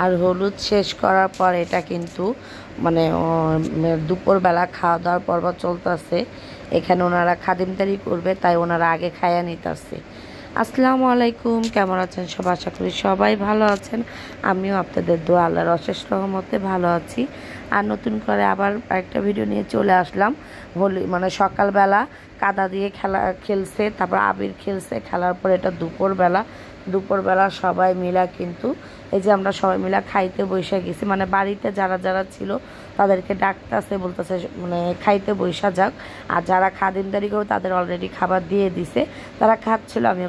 আর হলুদ শেষ করার পর এটা কিন্তু মানে দুপুরবেলা খাওয়া দাওয়ার পর্ব চলতেছে। এখানে ওনারা খাদিমদারি করবে, তাই ওনারা আগে খাইয়া নিতেছে। আসসালামু আলাইকুম, কেমন আছেন সব? আশা করি সবাই ভালো আছেন। আমিও আপনাদের দোয়া আল্লাহর অশেষ রহমতে ভালো আছি। আর নতুন করে আবার একটা ভিডিও নিয়ে চলে আসলাম। হোলি মানে সকালবেলা কাদা দিয়ে খেলছে, তারপর আবির খেলছে, খেলার পর এটা দুপুরবেলা সবাই মিলা কিন্তু এই যে আমরা সবাই মিলা খাইতে বসে গেছি। মানে বাড়িতে যারা যারা ছিল তাদেরকে ডাকতেছে, বলতেছে মানে খাইতে বসা যাক। আর যারা খাদিমদারি করে তাদের অলরেডি খাবার দিয়ে দিছে, তারা খাচ্ছিল। আমি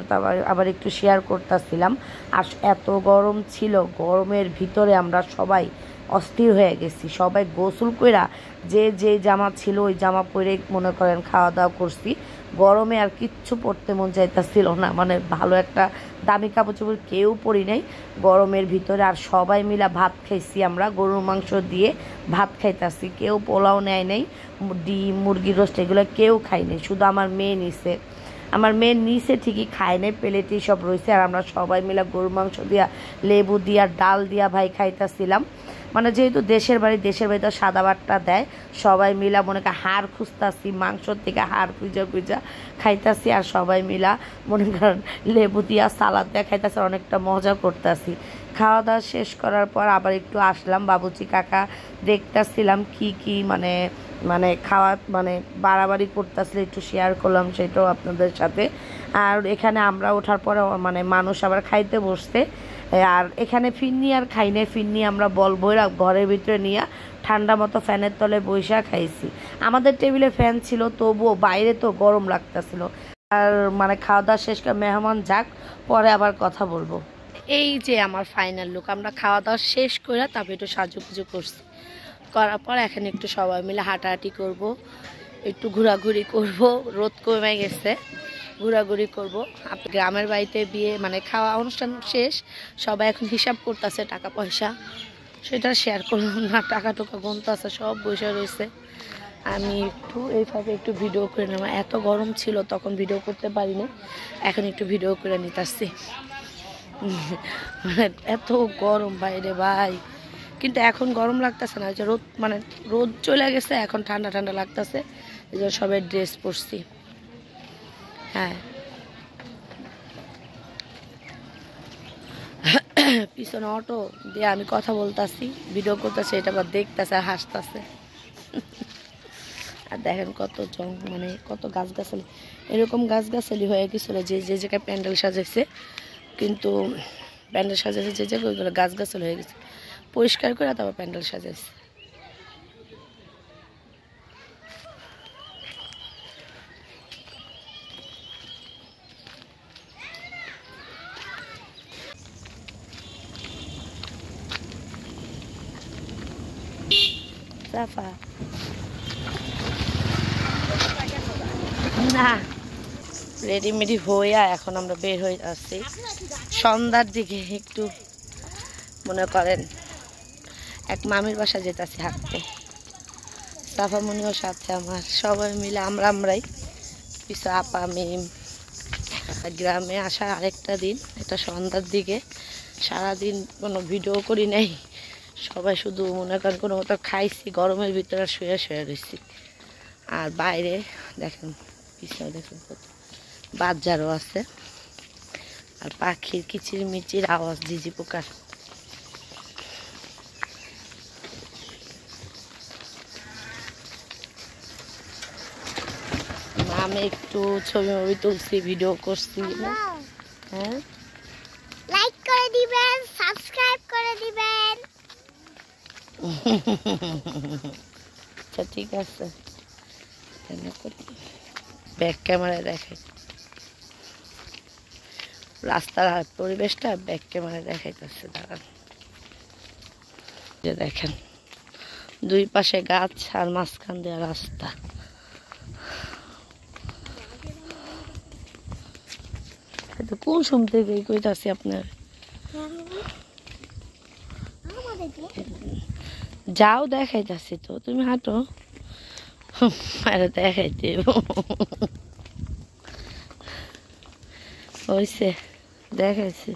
আবার একটু শেয়ার করতেছিলাম। আর এত গরম ছিল, গরমের ভিতরে আমরা সবাই অস্থির হয়ে গেছি। সবাই গোসল কইরা যে জামা ছিল ওই জামা পরে মনে করেন খাওয়া দাওয়া করছি। গরমে আর কিচ্ছু পরতে মন চাইতেছিল না, মানে ভালো একটা দামি কাপড় চোপড় কেউ পরি নাই গরমের ভিতরে। আর সবাই মিলা ভাত খাইছি, আমরা গরুর মাংস দিয়ে ভাত খাইতেছি। কেউ পোলাও নেয় নাই, ডিম মুরগির রোস্ট এগুলো কেউ খায়নি, শুধু আমার মেয়ে নিছে। আমার মেয়ে নিচে ঠিকই খায় নাই, প্লেটেই সব রয়েছে। আর আমরা সবাই মিলে গরুর মাংস দিয়া লেবু দিয়া ডাল দিয়া ভাই খাইতেছিলাম। মানে যেহেতু দেশের বাড়িতে সাদা ভাতটা দেয়, সবাই মিলা মনে করেন হাড় খুঁজতাছি, মাংসর থেকে হাড় খুঁজা খাইতাছি। আর সবাই মিলা মনে করেন লেবু দিয়া সালাদ দিয়া খাইতেছি, অনেকটা মজা করতেছি। খাওয়া দাওয়া শেষ করার পর আবার একটু আসলাম বাবুচি কাকা দেখতেছিলাম কি মানে খাওয়া মানে বাড়াবাড়ি করতেছিল, একটু শেয়ার করলাম সেটাও আপনাদের সাথে। আর এখানে আমরা ওঠার পরে মানে মানুষ আবার খাইতে বসতে। আর এখানে ফিরনি আর খাই নাই, ফিরনি আমরা বল বইরা ঘরের ভিতরে নিয়ে ঠান্ডা মতো ফ্যানের তলে বৈশা খাইছি। আমাদের টেবিলে ফ্যান ছিল, তবুও বাইরে তো গরম লাগতেছিল। আর মানে খাওয়া দাওয়া শেষ করে মেহমান যাক, পরে আবার কথা বলবো। এই যে আমার ফাইনাল লুক, আমরা খাওয়া দাওয়া শেষ করে তারপর একটু সাজুগুজু করছি। করার পর এখানে একটু সবাই মিলে হাঁটাহাঁটি করব, একটু ঘোরাঘুরি করব। রোদ কমে গেছে, ঘোরাঘুরি করব। আপনি গ্রামের বাড়িতে বিয়ে মানে খাওয়া অনুষ্ঠান শেষ, সবাই এখন হিসাব করতেছে টাকা পয়সা, সেটা শেয়ার করলাম না। টাকা টোকা গুনতেছে, সব বসে রয়েছে। আমি একটু এইভাবে একটু ভিডিও করে নেওয়া, এত গরম ছিল তখন ভিডিও করতে পারিনি, এখন একটু ভিডিও করে নিতেছি। মানে এত গরম বাইরে ভাই, কিন্তু এখন গরম লাগতেছে না, যে রোদ মানে রোদ চলে গেছে, এখন ঠান্ডা ঠান্ডা লাগতেছে। এই জন্য সবাই ড্রেস পরছি। হ্যাঁ, পিছনে অটো দিয়ে আমি কথা বলতেছি, ভিডিও করতেছি, এটা আবার দেখতেছে আর হাসতেছে। আর দেখেন কত মানে কত গাছগাছালি, এরকম গাছগাছালি হয়ে গেছিলো যে যে জায়গায় প্যান্ডেল সাজাইছে, কিন্তু প্যান্ডেল সাজাইছে যে জায়গায় ওইগুলো গাছগাছালি হয়ে গেছে, পরিষ্কার করে তারপর প্যান্ডেল সাজাইছে। না রেডিমেডি হইয়া এখন আমরা বের হয়ে আসছি সন্ধ্যার দিকে। একটু মনে করেন এক মামির বাসা যেতেছি হাঁটতে, সাফামনিও সাথে আমার, সবাই মিলে আমরাই পিছু আপা মিম। গ্রামে আসা আরেকটা দিন, এটা সন্ধ্যার দিকে। সারাদিন কোনো ভিডিও করি নাই, সবাই শুধু মনে করেন কোনো মতো খাইছি, গরমের ভিতরে শুয়ে রয়েছি। আর বাইরে দেখেন পিছনে দেখেন কত বাজারও আছে, আর পাখির কিচির মিচির আওয়াজ, ঝিঝি পোকার। আমি একটু ছবি তুলছি, ভিডিও করছি। হ্যাঁ, লাইক করে দিবেন, সাবস্ক্রাইব করে দিবেন। আচ্ছা ঠিক আছে, ব্যাক ক্যামেরায় দেখাই রাস্তার পরিবেশটা, ব্যাক ক্যামেরায় দেখাইতেছে। দাঁড়ান, যে দেখেন দুই পাশে গাছ আর মাঝখান দিয়ে রাস্তা। কোন সোম থেকে কইতাছি আপনার, যাও দেখাইতাছি তো, তুমি হাঁটো, দেখাইতে হয়েছে, দেখাইছি।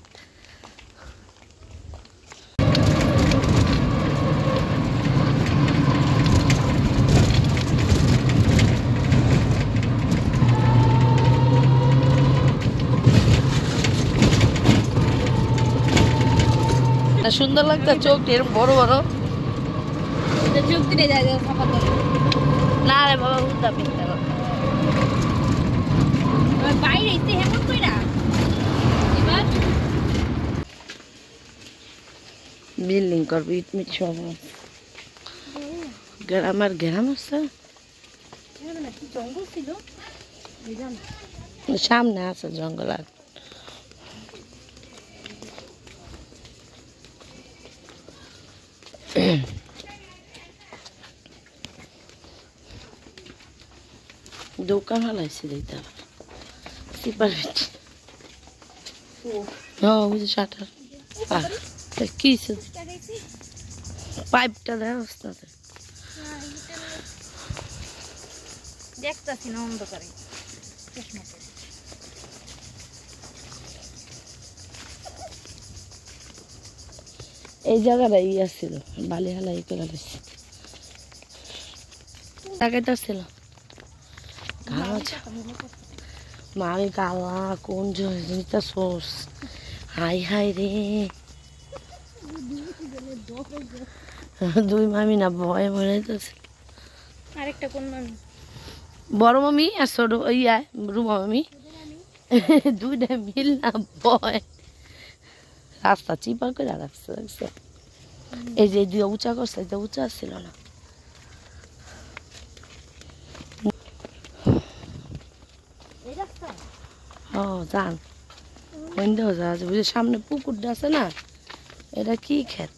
না সুন্দর লাগতো চোখটা এরকম বড় বড় চোখ দিলে যায় না রে বাবা হুদা পিনতে বাইরে এসে হেমন কইরা এবার বিল্ডিং করবি ইটমিট সব গ্রামের গ্রাম আছে কি জঙ্গল ছিল সামনে আছে জঙ্গল আর দোকান হালাইছে দিতে আবার সিপার ওই যে শাটার কি পাইপটা দেয় অবস্থাতে দেখতেছি না অন্ধকারে এই জায়গাটা ইয়া ছিল বালি হালা ই করে দিচ্ছে টাকাটা ছিল মারি গালা কোন জিনিসটা সোস হাই হাই রে দুই মামি না ভয়ে মরে যাচ্ছে আরেকটা কোন মামি বড় মামি আর ছোট ইয়া রুমা মামি দুইটা মিল না ভয় রাস্তা চিপা করে রাখছে এই যে দুই উঁচা করছে এটা উঁচা ছিল না ও জান ওইটাও যাওয়া যাবে ওই সামনে পুকুরটা আছে না এটা কি ক্ষেত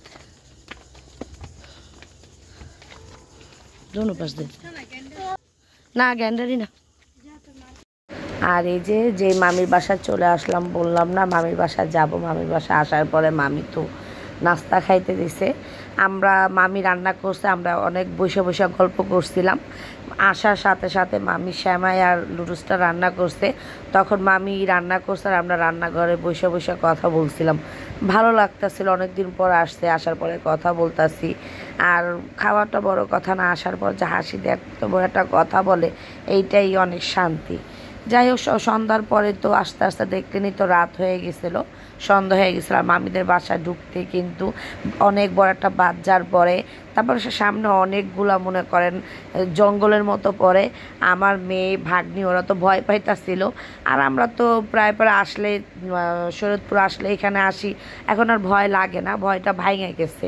দোনো পাশ দিয়ে না গ্যান্ডারি না আর এই যে মামির বাসা চলে আসলাম বললাম না মামির বাসা যাব মামির বাসা আসার পরে মামি তো নাস্তা খাইতে দিছে আমরা মামি রান্না করছে আমরা অনেক বসে বসে গল্প করছিলাম আসার সাথে সাথে মামি শ্যামাই আর লুডুসটা রান্না করছে তখন মামি রান্না করছে আর আমরা রান্নাঘরে বসে বসে কথা বলছিলাম ভালো লাগতেছিল অনেকদিন পর আসছে আসার পরে কথা বলতাছি আর খাওয়াটা বড় কথা না আসার পর যে হাসি দেয় এত বড় একটা কথা বলে এইটাই অনেক শান্তি যাই হোক সন্ধ্যার পরে তো আস্তে আস্তে দেখতেনি তো রাত হয়ে গেছিলো সন্ধ্যা হয়ে গেছিলো আর মামিদের বাসায় ঢুকতে কিন্তু অনেক বড় একটা বাজার পরে তারপর সামনে অনেকগুলা মনে করেন জঙ্গলের মতো পড়ে আমার মেয়ে ভাগ্নি ওরা তো ভয় পাইতাছিল আর আমরা তো প্রায় আসলে শরীয়তপুর আসলে এখানে আসি এখন আর ভয় লাগে না ভয়টা ভাঙে গেছে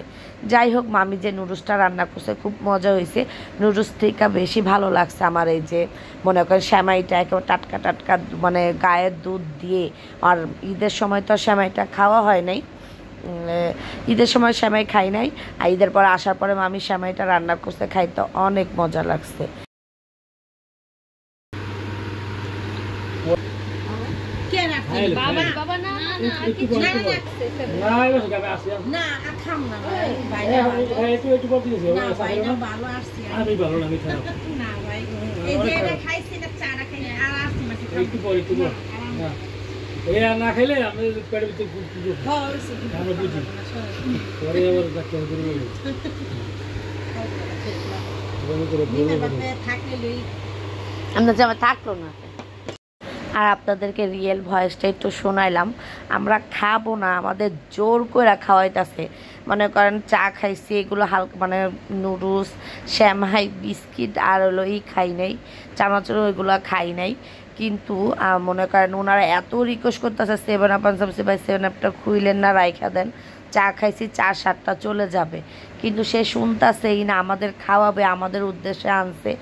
যাই হোক মামি যে নুডলসটা রান্না করছে খুব মজা হয়েছে নুডলস থেকে বেশি ভালো লাগছে আমার এই যে মনে করেন শ্যামাইটা একেবারে টাটকা টাটকা মানে গায়ের দুধ দিয়ে আর ঈদের সময় তো শ্যামাইটা খাওয়া হয় নাই ঈদের সময় শ্যামাই খাই নাই আর ঈদের পর আসার পরে মামি শ্যামাইটা রান্না করতে খাইতে অনেক মজা লাগছে না খাইলে আমাদের পেটের ভিতরে আমরা বুঝি পরে আবার ডাক্তার আমরা যেমন থাকলো না আর আপনাদেরকে রিয়েল ভয়েসটা একটু শোনাইলাম আমরা খাবো না আমাদের জোর করে খাওয়াইতেছে মনে করেন চা খাইছি এগুলো হালকা মানে নুডলস শ্যামাই বিস্কিট আর হলো খাই নাই চানাচুর ওইগুলো খাই নাই কিন্তু মনে করেন ওনারা এত রিকোয়েস্ট করতেছে 7 আপ আনসামসি ভাই 7 আপটা খুইলেন না রাইখা দেন চা খাইছি 4-7টা চলে যাবে কিন্তু সে শুনতেছেই না আমাদের খাওয়াবে আমাদের উদ্দেশ্যে আনছে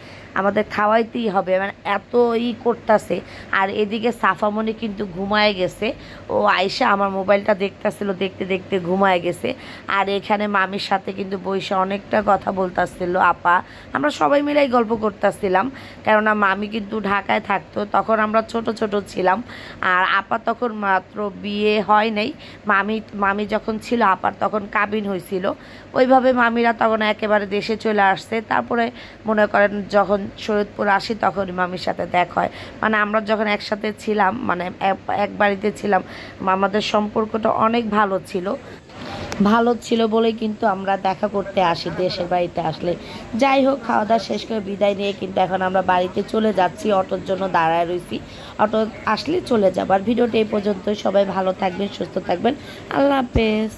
আমাদের খাওয়াইতেই হবে মানে এত করতেছে আর এদিকে সাফামণি কিন্তু ঘুমায় গেছে ও আয়শা আমার মোবাইলটা দেখতেছিল দেখতে দেখতে ঘুমায় গেছে আর এখানে মামির সাথে কিন্তু বসে অনেকটা কথা বলতেছিল আপা আমরা সবাই মিলেই গল্প করতেছিলাম কেননা মামি কিন্তু ঢাকায় থাকতো তখন আমরা ছোট ছোট ছিলাম আর আপা তখন মাত্র বিয়ে হয় নাই মামি যখন ছিল আপার তখন কাবিন হয়েছিল ওইভাবে মামিরা তখন একেবারে দেশে চলে আসছে তারপরে মনে করেন যখন শরীয়তপুর আসি তখনই মামির সাথে দেখা হয় মানে আমরা যখন একসাথে ছিলাম মানে এক বাড়িতে ছিলাম আমাদের সম্পর্কটা অনেক ভালো ছিল বলেই কিন্তু আমরা দেখা করতে আসি দেশের বাড়িতে আসলে যাই হোক খাওয়া দাওয়া শেষ করে বিদায় নিয়ে কিন্তু এখন আমরা বাড়িতে চলে যাচ্ছি অটোর জন্য দাঁড়ায় রয়েছি অটো আসলে চলে যাব আর ভিডিওটা এই পর্যন্তই সবাই ভালো থাকবেন সুস্থ থাকবেন আল্লাহ হাফেজ।